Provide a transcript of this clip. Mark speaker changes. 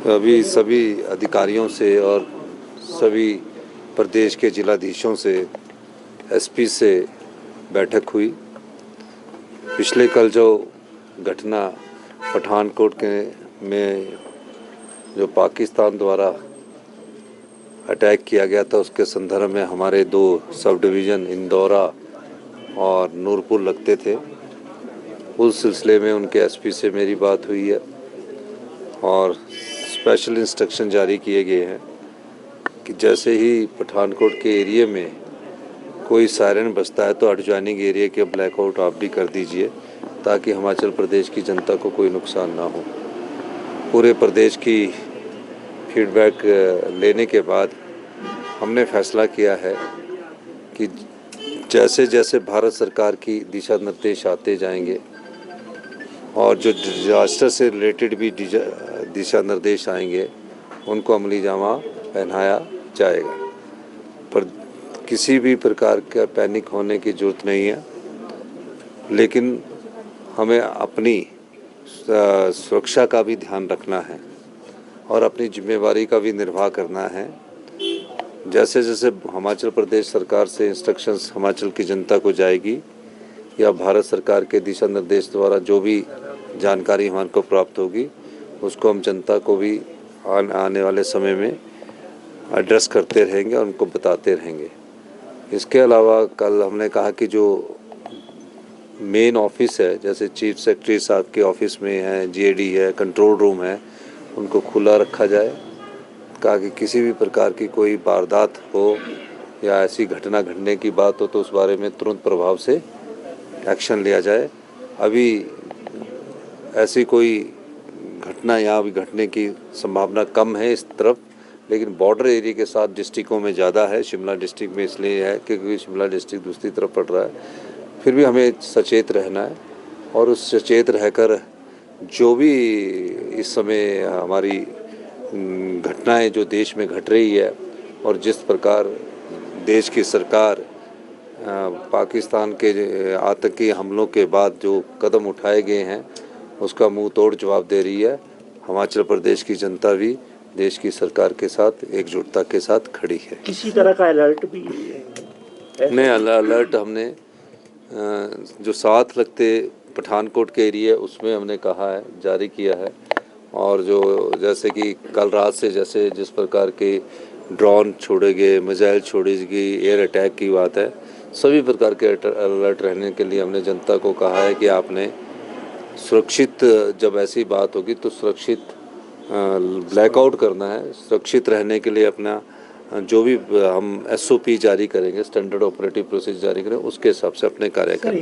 Speaker 1: अभी सभी अधिकारियों से और सभी प्रदेश के जिलाधीशों से, एसपी से बैठक हुई। पिछले कल जो घटना पठानकोट के में जो पाकिस्तान द्वारा अटैक किया गया था, उसके संदर्भ में हमारे 2 सब डिवीज़न इंदौरा और नूरपुर लगते थे। उस सिलसिले में उनके एसपी से मेरी बात हुई है और स्पेशल इंस्ट्रक्शन जारी किए गए हैं कि जैसे ही पठानकोट के एरिया में कोई सायरन बजता है तो एडजॉइनिंग एरिया के ब्लैकआउट आप भी कर दीजिए, ताकि हिमाचल प्रदेश की जनता को कोई नुकसान ना हो। पूरे प्रदेश की फीडबैक लेने के बाद हमने फैसला किया है कि जैसे जैसे भारत सरकार की दिशा निर्देश आते जाएंगे और जो डिजास्टर से रिलेटेड भी दिशा निर्देश आएंगे, उनको अमली जामा पहनाया जाएगा। पर किसी भी प्रकार का पैनिक होने की ज़रूरत नहीं है, लेकिन हमें अपनी सुरक्षा का भी ध्यान रखना है और अपनी जिम्मेवारी का भी निर्वाह करना है। जैसे जैसे हिमाचल प्रदेश सरकार से इंस्ट्रक्शंस हिमाचल की जनता को जाएगी या भारत सरकार के दिशा निर्देश द्वारा जो भी जानकारी हमारे को प्राप्त होगी, उसको हम जनता को भी आने वाले समय में एड्रेस करते रहेंगे और उनको बताते रहेंगे। इसके अलावा कल हमने कहा कि जो मेन ऑफिस है, जैसे चीफ सेक्रेटरी साहब के ऑफिस में है, जीएडी है, कंट्रोल रूम है, उनको खुला रखा जाए। कहा कि किसी भी प्रकार की कोई वारदात हो या ऐसी घटना घटने की बात हो तो उस बारे में तुरंत प्रभाव से एक्शन लिया जाए। अभी ऐसी कोई घटना यहाँ भी घटने की संभावना कम है इस तरफ, लेकिन बॉर्डर एरिया के साथ डिस्ट्रिक्टों में ज़्यादा है। शिमला डिस्ट्रिक्ट में इसलिए है क्योंकि शिमला डिस्ट्रिक्ट दूसरी तरफ पड़ रहा है। फिर भी हमें सचेत रहना है और उस सचेत रहकर जो भी इस समय हमारी घटनाएं जो देश में घट रही है और जिस प्रकार देश की सरकार पाकिस्तान के आतंकी हमलों के बाद जो कदम उठाए गए हैं उसका मुंह तोड़ जवाब दे रही है, हिमाचल प्रदेश की जनता भी देश की सरकार के साथ एकजुटता के साथ खड़ी है।
Speaker 2: किसी तरह का अलर्ट भी
Speaker 1: नहीं, अलर्ट हमने जो साथ लगते पठानकोट के एरिया उसमें हमने कहा है, जारी किया है। और जो जैसे कि कल रात से जैसे जिस प्रकार के ड्रोन छोड़े गए, मिसाइल छोड़ी गई, एयर अटैक की बात है, सभी प्रकार के अलर्ट रहने के लिए हमने जनता को कहा है कि आपने सुरक्षित, जब ऐसी बात होगी तो सुरक्षित ब्लैकआउट करना है। सुरक्षित रहने के लिए अपना जो भी हम SOP जारी करेंगे, स्टैंडर्ड ऑपरेटिव प्रोसीजर जारी करें, उसके हिसाब से अपने कार्य करना है।